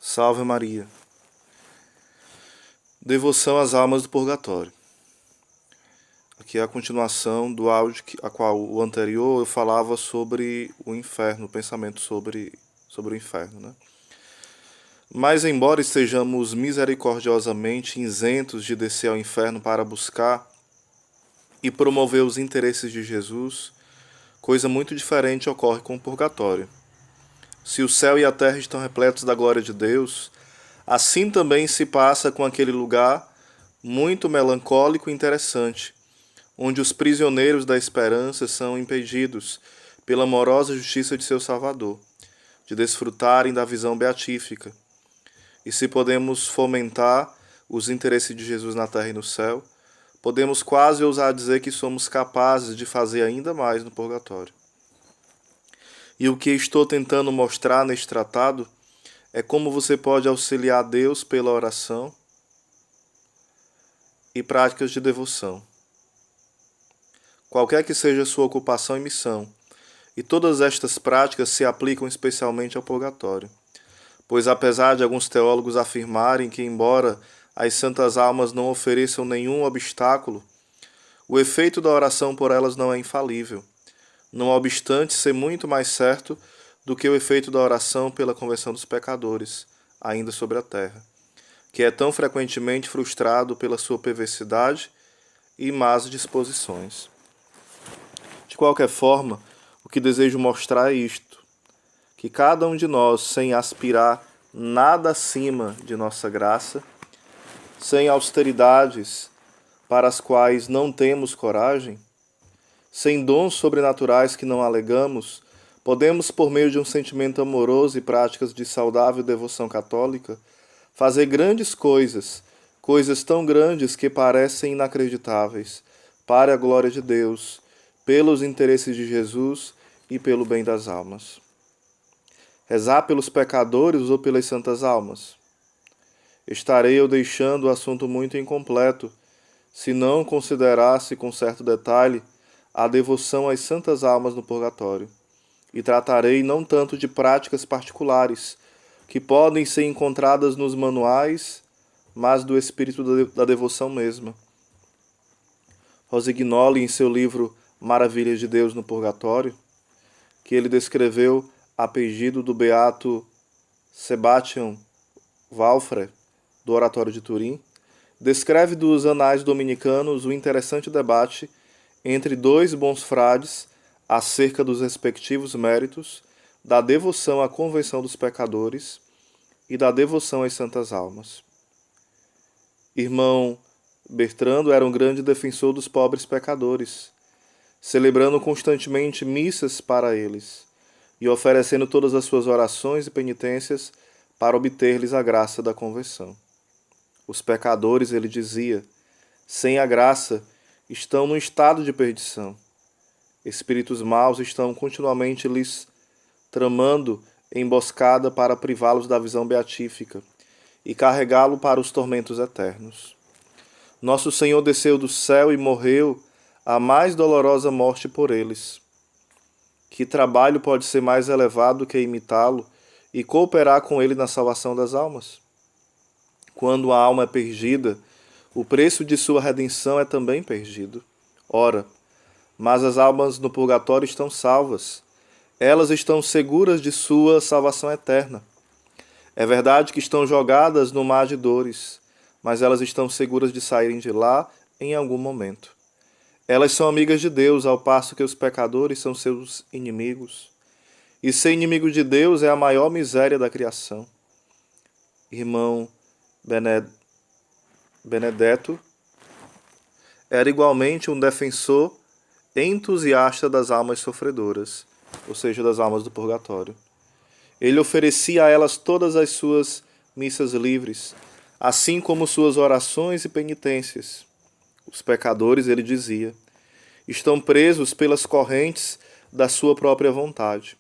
Salve Maria. Devoção às almas do purgatório. Aqui é a continuação do áudio a qual o anterior eu falava sobre o inferno, o pensamento sobre o inferno, né? Mas embora estejamos misericordiosamente isentos de descer ao inferno para buscar e promover os interesses de Jesus, coisa muito diferente ocorre com o purgatório. Se o céu e a terra estão repletos da glória de Deus, assim também se passa com aquele lugar muito melancólico e interessante, onde os prisioneiros da esperança são impedidos pela amorosa justiça de seu Salvador, de desfrutarem da visão beatífica. E se podemos fomentar os interesses de Jesus na terra e no céu, podemos quase ousar dizer que somos capazes de fazer ainda mais no purgatório. E o que estou tentando mostrar neste tratado é como você pode auxiliar Deus pela oração e práticas de devoção. Qualquer que seja a sua ocupação e missão, e todas estas práticas se aplicam especialmente ao purgatório, pois apesar de alguns teólogos afirmarem que, embora as santas almas não ofereçam nenhum obstáculo, o efeito da oração por elas não é infalível, não obstante ser muito mais certo do que o efeito da oração pela conversão dos pecadores, ainda sobre a terra, que é tão frequentemente frustrado pela sua perversidade e más disposições. De qualquer forma, o que desejo mostrar é isto, que cada um de nós, sem aspirar nada acima de nossa graça, sem austeridades para as quais não temos coragem, sem dons sobrenaturais que não alegamos, podemos, por meio de um sentimento amoroso e práticas de saudável devoção católica, fazer grandes coisas, coisas tão grandes que parecem inacreditáveis, para a glória de Deus, pelos interesses de Jesus e pelo bem das almas. Rezar pelos pecadores ou pelas santas almas? Estarei eu deixando o assunto muito incompleto, se não considerasse com certo detalhe a devoção às santas almas no purgatório, e tratarei não tanto de práticas particulares, que podem ser encontradas nos manuais, mas do espírito da devoção mesma. Rossignoli, em seu livro Maravilhas de Deus no Purgatório, que ele descreveu a pedido do beato Sebastian Walfre, do Oratório de Turim, descreve dos anais dominicanos o interessante debate entre dois bons frades acerca dos respectivos méritos da devoção à convenção dos pecadores e da devoção às santas almas. Irmão Bertrando era um grande defensor dos pobres pecadores, celebrando constantemente missas para eles e oferecendo todas as suas orações e penitências para obter-lhes a graça da conversão. Os pecadores, ele dizia, sem a graça, estão num estado de perdição. Espíritos maus estão continuamente lhes tramando emboscada para privá-los da visão beatífica e carregá-lo para os tormentos eternos. Nosso Senhor desceu do céu e morreu a mais dolorosa morte por eles. Que trabalho pode ser mais elevado que imitá-lo e cooperar com ele na salvação das almas? Quando a alma é perdida, o preço de sua redenção é também perdido. Ora, mas as almas no purgatório estão salvas. Elas estão seguras de sua salvação eterna. É verdade que estão jogadas no mar de dores, mas elas estão seguras de saírem de lá em algum momento. Elas são amigas de Deus, ao passo que os pecadores são seus inimigos. E ser inimigo de Deus é a maior miséria da criação. Irmão Benedetto era igualmente um defensor entusiasta das almas sofredoras, ou seja, das almas do purgatório. Ele oferecia a elas todas as suas missas livres, assim como suas orações e penitências. Os pecadores, ele dizia, estão presos pelas correntes da sua própria vontade.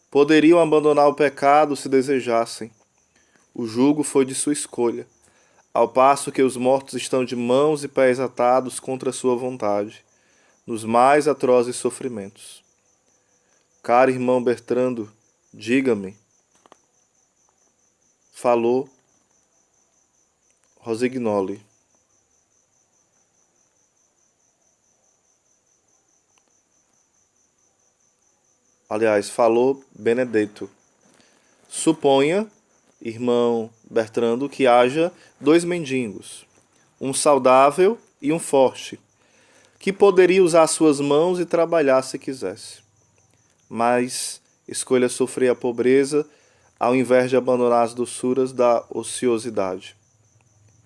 Poderiam abandonar o pecado se desejassem. O jugo foi de sua escolha, ao passo que os mortos estão de mãos e pés atados contra sua vontade, nos mais atrozes sofrimentos. Caro irmão Bertrando, diga-me, falou Rosignoli. Aliás, falou Benedetto. Suponha, irmão Bertrando, que haja 2 mendigos, um saudável e um forte, que poderia usar suas mãos e trabalhar se quisesse. Mas escolha sofrer a pobreza ao invés de abandonar as doçuras da ociosidade.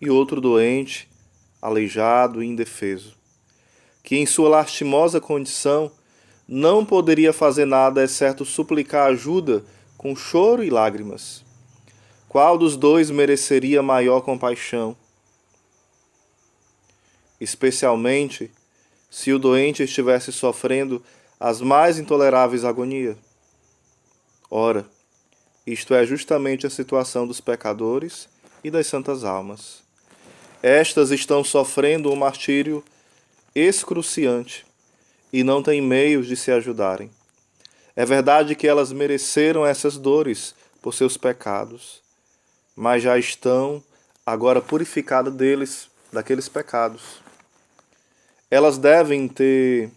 E outro doente, aleijado e indefeso, que em sua lastimosa condição não poderia fazer nada exceto suplicar ajuda com choro e lágrimas. Qual dos dois mereceria maior compaixão? Especialmente se o doente estivesse sofrendo as mais intoleráveis agonias. Ora, isto é justamente a situação dos pecadores e das santas almas. Estas estão sofrendo um martírio excruciante e não têm meios de se ajudarem. É verdade que elas mereceram essas dores por seus pecados, mas já estão agora purificadas daqueles pecados. Elas devem ter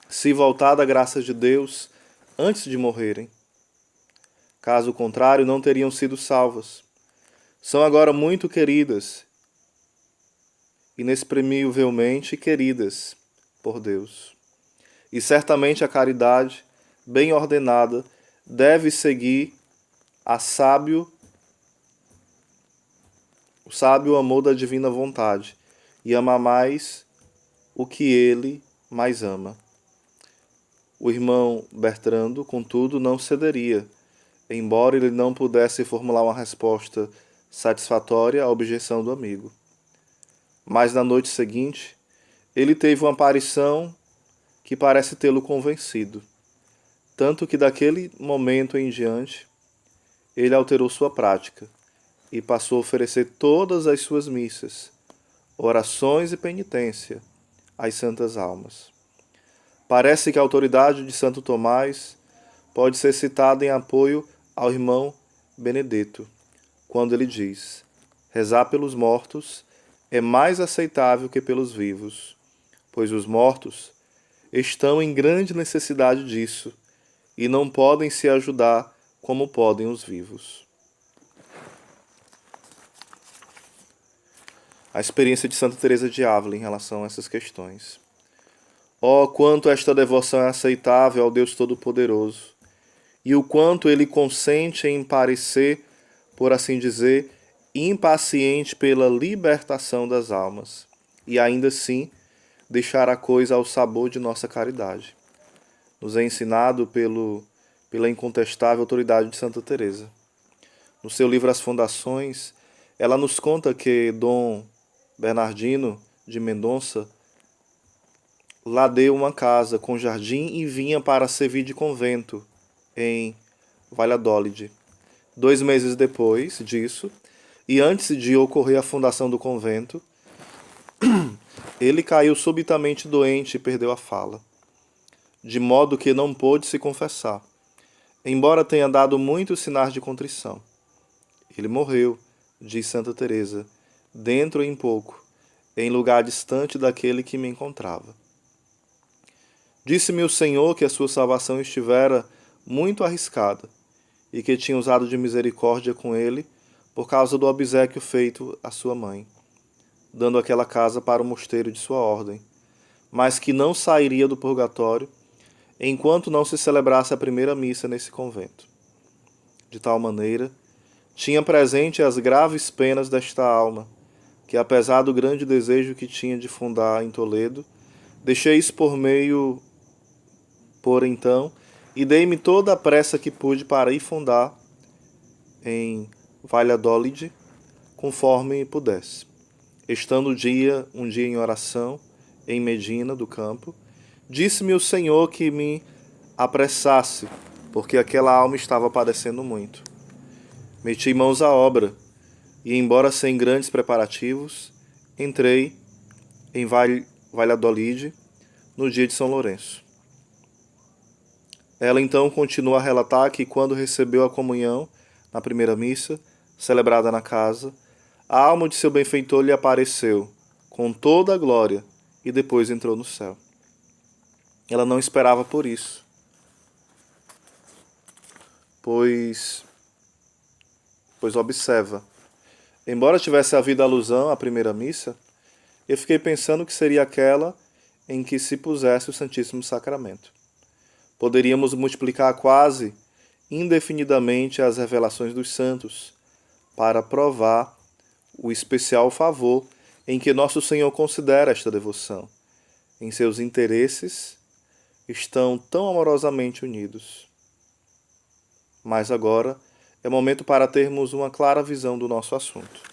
se voltado à graça de Deus antes de morrerem. Caso contrário, não teriam sido salvas. São agora muito queridas, inexprimivelmente queridas por Deus. E certamente a caridade, bem ordenada, deve seguir o sábio amor da divina vontade e amar mais o que ele mais ama. O irmão Bertrando, contudo, não cederia, embora ele não pudesse formular uma resposta satisfatória à objeção do amigo. Mas na noite seguinte, ele teve uma aparição que parece tê-lo convencido, tanto que daquele momento em diante, ele alterou sua prática e passou a oferecer todas as suas missas, orações e penitência às santas almas. Parece que a autoridade de Santo Tomás pode ser citada em apoio ao irmão Benedetto, quando ele diz: rezar pelos mortos é mais aceitável que pelos vivos, pois os mortos estão em grande necessidade disso e não podem se ajudar como podem os vivos. A experiência de Santa Teresa de Ávila em relação a essas questões. Oh, quanto esta devoção é aceitável ao Deus Todo-Poderoso, e o quanto ele consente em parecer, por assim dizer, impaciente pela libertação das almas, e ainda assim deixar a coisa ao sabor de nossa caridade. Nos é ensinado pela incontestável autoridade de Santa Teresa. No seu livro As Fundações, ela nos conta que Dom Bernardino de Mendonça lá deu uma casa com jardim e vinha para servir de convento em Valladolid. 2 meses depois disso, e antes de ocorrer a fundação do convento, ele caiu subitamente doente e perdeu a fala, de modo que não pôde se confessar, embora tenha dado muitos sinais de contrição. Ele morreu, diz Santa Teresa, dentro em pouco, em lugar distante daquele que me encontrava. Disse-me o Senhor que a sua salvação estivera muito arriscada e que tinha usado de misericórdia com ele por causa do obséquio feito à sua mãe, dando aquela casa para o mosteiro de sua ordem, mas que não sairia do purgatório enquanto não se celebrasse a primeira missa nesse convento. De tal maneira, tinha presente as graves penas desta alma, que apesar do grande desejo que tinha de fundar em Toledo, deixei isso por então, e dei-me toda a pressa que pude para ir fundar em Valladolid, conforme pudesse. Estando um dia em oração, em Medina do Campo, disse-me o Senhor que me apressasse, porque aquela alma estava padecendo muito. Meti mãos à obra, e embora sem grandes preparativos, entrei em Valladolid no dia de São Lourenço. Ela então continua a relatar que quando recebeu a comunhão, na primeira missa, celebrada na casa, a alma de seu benfeitor lhe apareceu com toda a glória e depois entrou no céu. Ela não esperava por isso, pois observa, embora tivesse havido alusão à primeira missa, eu fiquei pensando que seria aquela em que se pusesse o Santíssimo Sacramento. Poderíamos multiplicar quase indefinidamente as revelações dos santos para provar o especial favor em que Nosso Senhor considera esta devoção. Em seus interesses estão tão amorosamente unidos. Mas agora é momento para termos uma clara visão do nosso assunto.